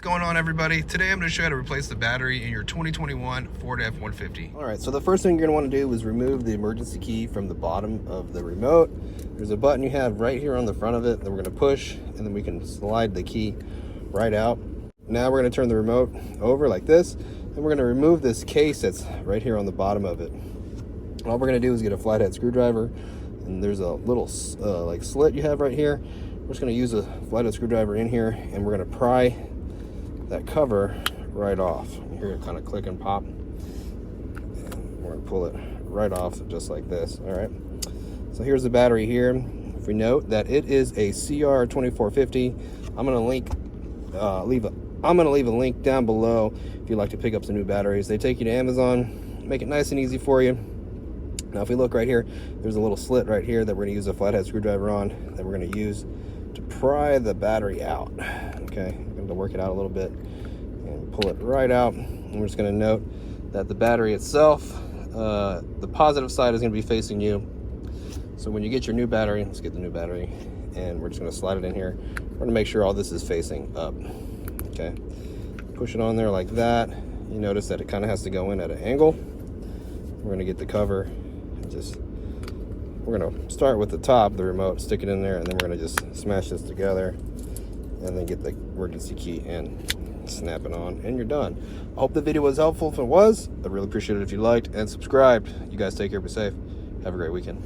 going on, everybody? Today I'm going to show you how to replace the battery in your 2021 Ford F150. All right, so the first thing you're going to want to do is remove the emergency key from the bottom of the remote. There's a button you have right here on the front of it that we're going to push, and then we can slide the key right out. Now we're going to turn the remote over like this, and we're going to remove this case that's right here on the bottom of it. All we're going to do is get a flathead screwdriver, and there's a little like slit you have right here. We're just going to use a flathead screwdriver in here, and we're going to pry that cover right off. You hear it kind of click and pop. And we're going to pull it right off just like this. All right. So here's the battery here. If we note that it is a CR2450, I'm going to leave a link down below if you'd like to pick up some new batteries. They take you to Amazon, make it nice and easy for you. Now, if we look right here, there's a little slit right here that we're going to use a flathead screwdriver on that we're going to use to pry the battery out. Okay, I'm going to work it out a little bit and pull it right out. And we're just going to note that the battery itself, the positive side is going to be facing you. So when you get your new battery, let's get the new battery, and we're just going to slide it in here. We're going to make sure all this is facing up. Okay, push it on there like that. You notice that it kind of has to go in at an angle. We're going to get the cover and we're going to start with the top of the remote, stick it in there, and then we're going to just smash this together and then get the emergency key and snap it on, and you're done. I hope the video was helpful. If it was, I'd really appreciate it if you liked and subscribed. You guys take care, be safe, have a great weekend.